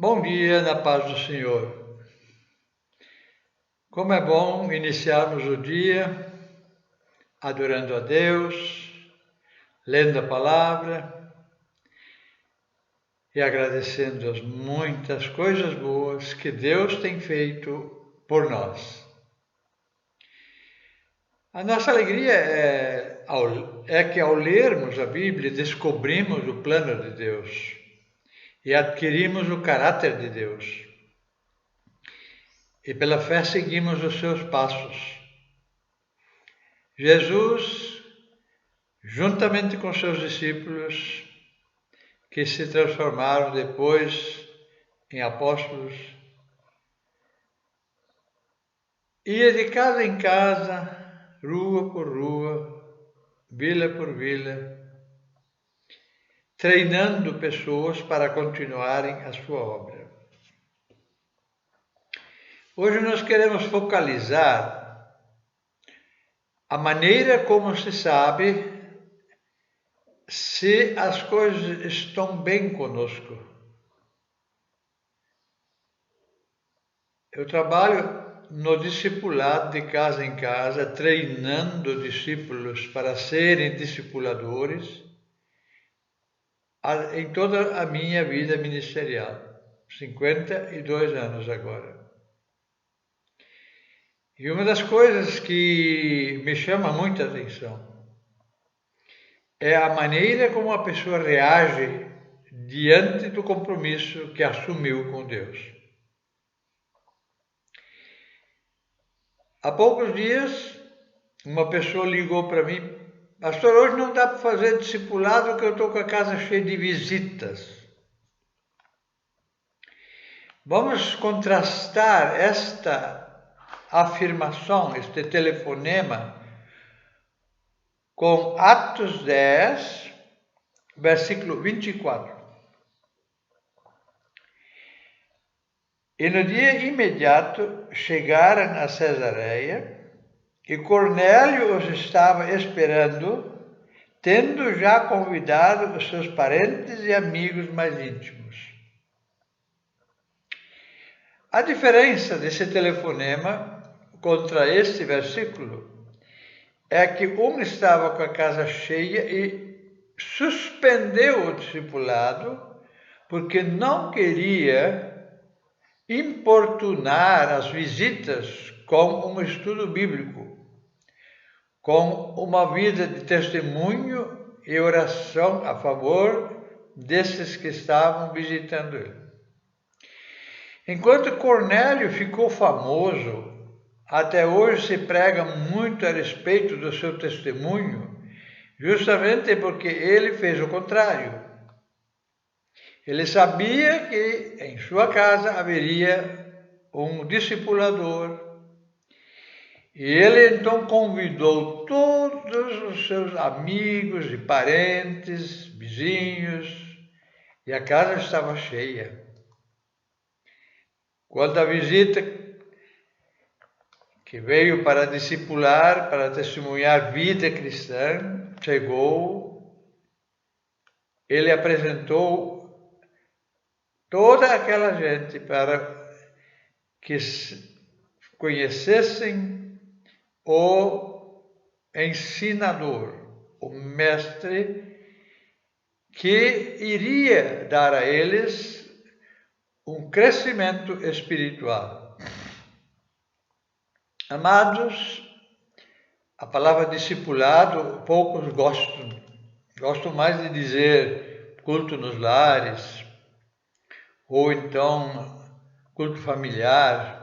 Bom dia, na paz do Senhor. Como é bom iniciarmos o dia adorando a Deus, lendo a palavra e agradecendo as muitas coisas boas que Deus tem feito por nós. A nossa alegria é que ao lermos a Bíblia descobrimos o plano de Deus e adquirimos o caráter de Deus. E pela fé seguimos os seus passos. Jesus, juntamente com seus discípulos, que se transformaram depois em apóstolos, ia de casa em casa, rua por rua, vila por vila, treinando pessoas para continuarem a sua obra. Hoje nós queremos focalizar a maneira como se sabe se as coisas estão bem conosco. Eu trabalho no discipulado de casa em casa, treinando discípulos para serem discipuladores em toda a minha vida ministerial, 52 anos agora. E uma das coisas que me chama muita atenção é a maneira como a pessoa reage diante do compromisso que assumiu com Deus. Há poucos dias, uma pessoa ligou para mim: pastor, hoje não dá para fazer discipulado porque eu estou com a casa cheia de visitas. Vamos contrastar esta afirmação, este telefonema, com Atos 10, versículo 24. E no dia imediato chegaram a Cesareia, e Cornélio os estava esperando, tendo já convidado os seus parentes e amigos mais íntimos. A diferença desse telefonema contra este versículo é que um estava com a casa cheia e suspendeu o discipulado porque não queria importunar as visitas com um estudo bíblico, com uma vida de testemunho e oração a favor desses que estavam visitando ele. Enquanto Cornélio ficou famoso, até hoje se prega muito a respeito do seu testemunho, justamente porque ele fez o contrário. Ele sabia que em sua casa haveria um discipulador, e ele então convidou todos os seus amigos e parentes, vizinhos, e a casa estava cheia. Quando a visita que veio para discipular, para testemunhar vida cristã, chegou, ele apresentou toda aquela gente para que conhecessem o ensinador, o mestre, que iria dar a eles um crescimento espiritual. Amados, a palavra discipulado poucos gostam. Gostam mais de dizer culto nos lares, ou então culto familiar.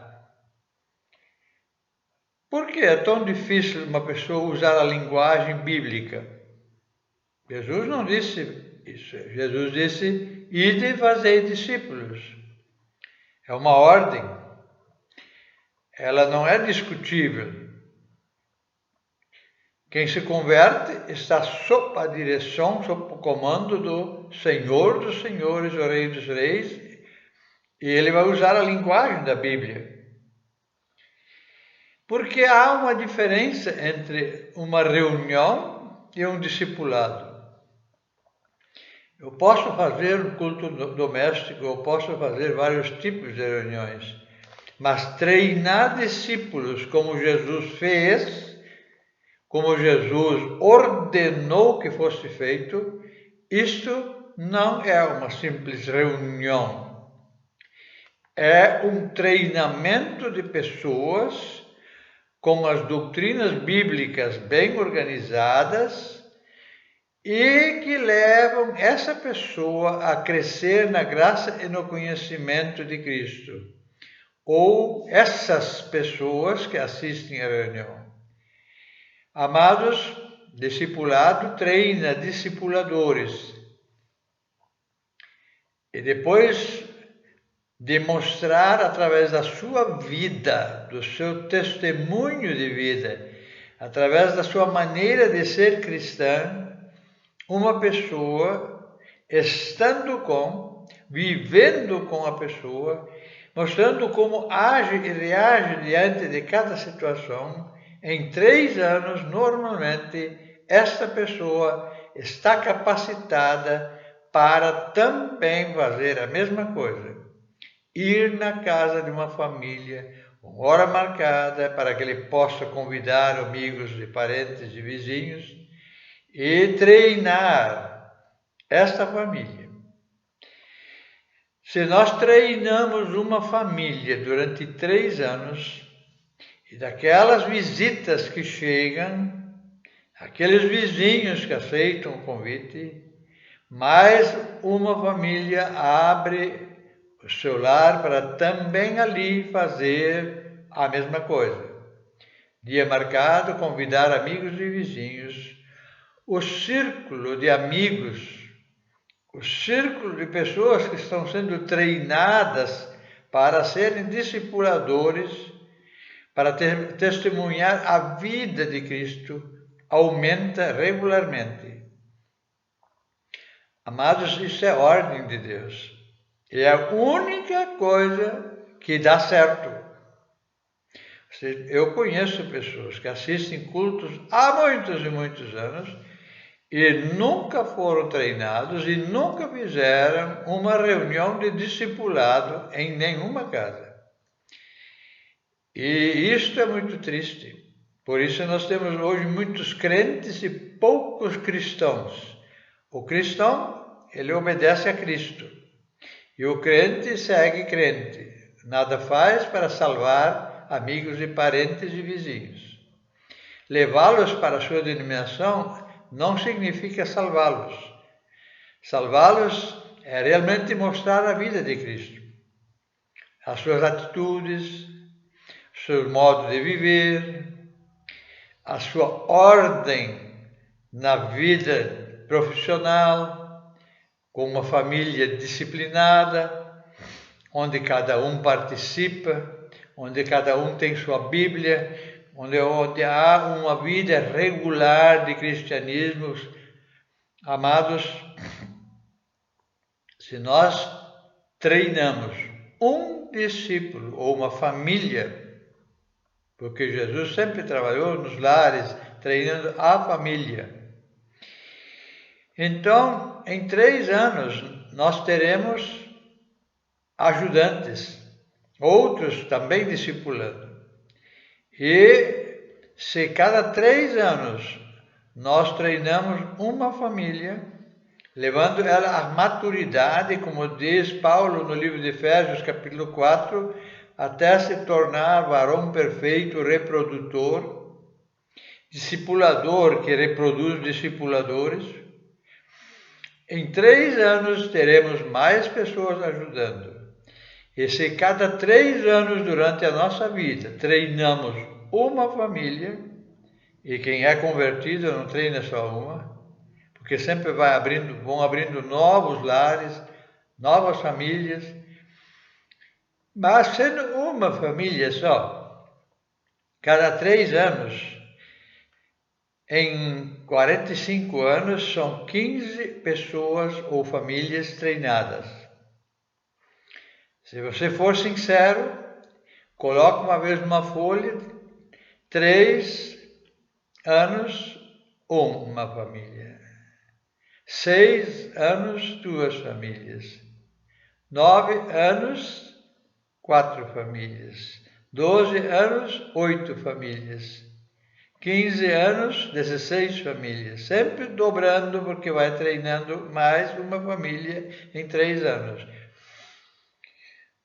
Por que é tão difícil uma pessoa usar a linguagem bíblica? Jesus não disse isso. Jesus disse: ide e fazei discípulos. É uma ordem. Ela não é discutível. Quem se converte está sob a direção, sob o comando do Senhor dos Senhores, o Rei dos Reis, e ele vai usar a linguagem da Bíblia. Porque há uma diferença entre uma reunião e um discipulado. Eu posso fazer um culto doméstico, eu posso fazer vários tipos de reuniões, mas treinar discípulos como Jesus fez, como Jesus ordenou que fosse feito, isto não é uma simples reunião. É um treinamento de pessoas com as doutrinas bíblicas bem organizadas e que levam essa pessoa a crescer na graça e no conhecimento de Cristo. Ou essas pessoas que assistem à reunião. Amados, discipulado treina discipuladores. E depois de mostrar através da sua vida, do seu testemunho de vida, através da sua maneira de ser cristã, uma pessoa estando com, vivendo com a pessoa, mostrando como age e reage diante de cada situação. Em 3 anos, normalmente, esta pessoa está capacitada para também fazer a mesma coisa. Ir na casa de uma família, uma hora marcada, para que ele possa convidar amigos e parentes e vizinhos e treinar esta família. Se nós treinamos uma família durante 3 anos, e daquelas visitas que chegam, aqueles vizinhos que aceitam o convite, mais uma família abre o seu lar para também ali fazer a mesma coisa. Dia marcado, convidar amigos e vizinhos. O círculo de amigos, o círculo de pessoas que estão sendo treinadas para serem discipuladores, para testemunhar a vida de Cristo, aumenta regularmente. Amados, isso é ordem de Deus. É a única coisa que dá certo. Eu conheço pessoas que assistem cultos há muitos e muitos anos e nunca foram treinados e nunca fizeram uma reunião de discipulado em nenhuma casa. E isto é muito triste. Por isso nós temos hoje muitos crentes e poucos cristãos. O cristão, ele obedece a Cristo. E o crente segue crente. Nada faz para salvar amigos e parentes e vizinhos. Levá-los para a sua denominação não significa salvá-los. Salvá-los é realmente mostrar a vida de Cristo. As suas atitudes, seu modo de viver, a sua ordem na vida profissional, com uma família disciplinada, onde cada um participa, onde cada um tem sua Bíblia, onde há uma vida regular de cristianismo. Amados, se nós treinamos um discípulo ou uma família, porque Jesus sempre trabalhou nos lares, treinando a família. Então, em 3 anos, nós teremos ajudantes, outros também discipulando. E se cada 3 anos nós treinamos uma família, levando ela à maturidade, como diz Paulo no livro de Efésios, capítulo 4, até se tornar varão perfeito, reprodutor, discipulador que reproduz discipuladores. Em 3 anos teremos mais pessoas ajudando. E se cada 3 anos durante a nossa vida treinamos uma família, e quem é convertido não treina só uma, porque sempre vão abrindo novos lares, novas famílias, mas sendo uma família só, cada 3 anos, em 45 anos, são 15 pessoas ou famílias treinadas. Se você for sincero, coloque uma vez numa folha, 3 anos, uma família. 6 anos, 2 famílias. 9 anos, 4 famílias. 12 anos, 8 famílias. 15 anos, 16 famílias. Sempre dobrando, porque vai treinando mais uma família em 3 anos.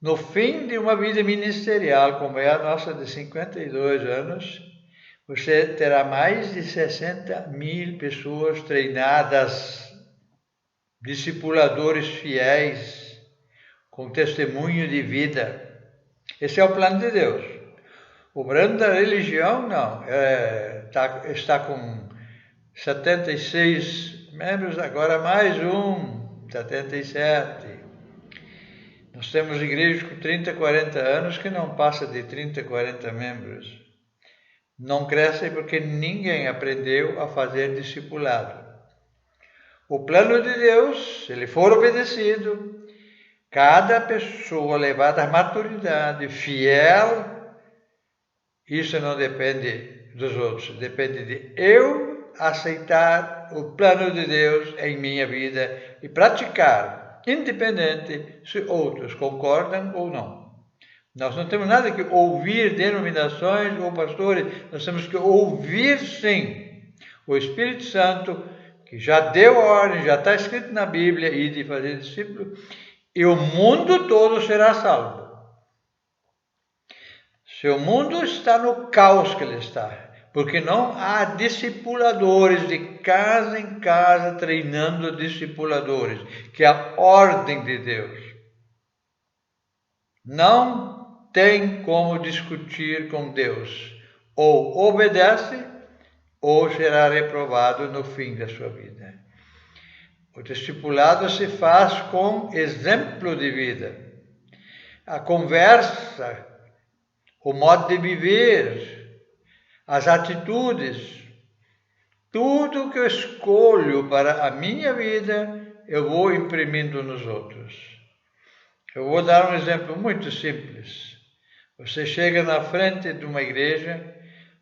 No fim de uma vida ministerial, como é a nossa de 52 anos, você terá mais de 60.000 pessoas treinadas, discipuladores fiéis, com testemunho de vida. Esse é o plano de Deus. O plano da religião, não. Está com 76 membros, agora mais 77. Nós temos igrejas com 30, 40 anos que não passa de 30, 40 membros. Não crescem porque ninguém aprendeu a fazer discipulado. O plano de Deus, se ele for obedecido, cada pessoa levada à maturidade, fiel, isso não depende dos outros, depende de eu aceitar o plano de Deus em minha vida e praticar, independente se outros concordam ou não. Nós não temos nada que ouvir denominações ou pastores, nós temos que ouvir sim o Espírito Santo, que já deu ordem, já está escrito na Bíblia, e de fazer discípulos, e o mundo todo será salvo. Se o mundo está no caos que ele está, porque não há discipuladores de casa em casa treinando discipuladores, que é a ordem de Deus. Não tem como discutir com Deus. Ou obedece, ou será reprovado no fim da sua vida. O discipulado se faz com exemplo de vida. A conversa, o modo de viver, as atitudes, tudo que eu escolho para a minha vida, eu vou imprimindo nos outros. Eu vou dar um exemplo muito simples. Você chega na frente de uma igreja,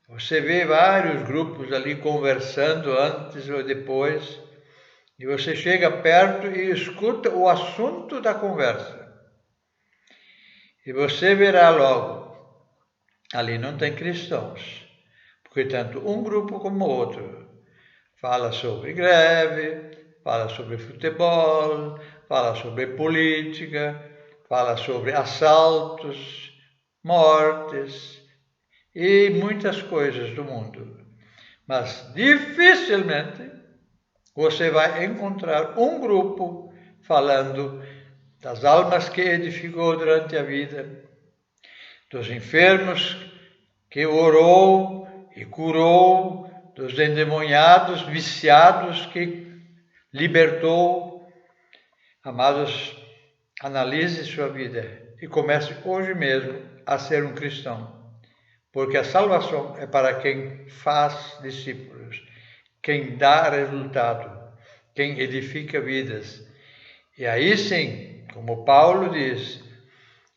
você vê vários grupos ali conversando antes ou depois, e você chega perto e escuta o assunto da conversa. E você verá logo, ali não tem cristãos, porque tanto um grupo como o outro fala sobre greve, fala sobre futebol, fala sobre política, fala sobre assaltos, mortes e muitas coisas do mundo. Mas dificilmente você vai encontrar um grupo falando das almas que edificou durante a vida, dos enfermos que orou e curou, dos endemoniados, viciados que libertou. Amados, analise sua vida e comece hoje mesmo a ser um cristão, porque a salvação é para quem faz discípulos, quem dá resultado, quem edifica vidas. E aí sim, como Paulo diz,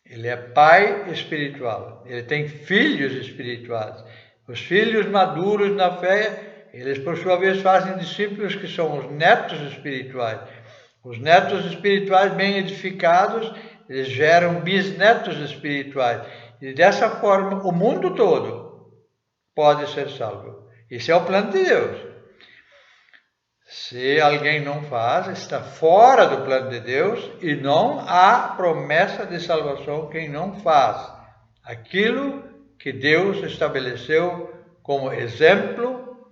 ele é pai espiritual, ele tem filhos espirituais. Os filhos maduros na fé, eles por sua vez fazem discípulos que são os netos espirituais. Os netos espirituais bem edificados, eles geram bisnetos espirituais. E dessa forma, o mundo todo pode ser salvo. Esse é o plano de Deus. Se alguém não faz, está fora do plano de Deus e não há promessa de salvação quem não faz aquilo que Deus estabeleceu como exemplo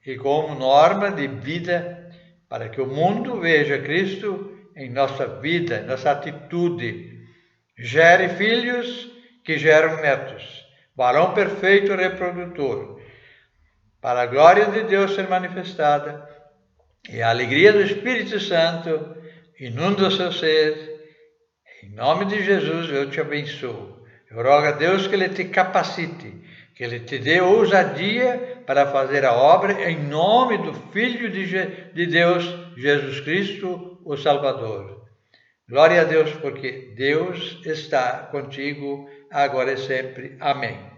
e como norma de vida para que o mundo veja Cristo em nossa vida, nossa atitude. Gere filhos que geram netos, varão perfeito reprodutor, para a glória de Deus ser manifestada. E a alegria do Espírito Santo inunda o seu ser. Em nome de Jesus eu te abençoo. Eu rogo a Deus que Ele te capacite, que Ele te dê ousadia para fazer a obra em nome do Filho de Deus, Jesus Cristo, o Salvador. Glória a Deus, porque Deus está contigo agora e sempre. Amém.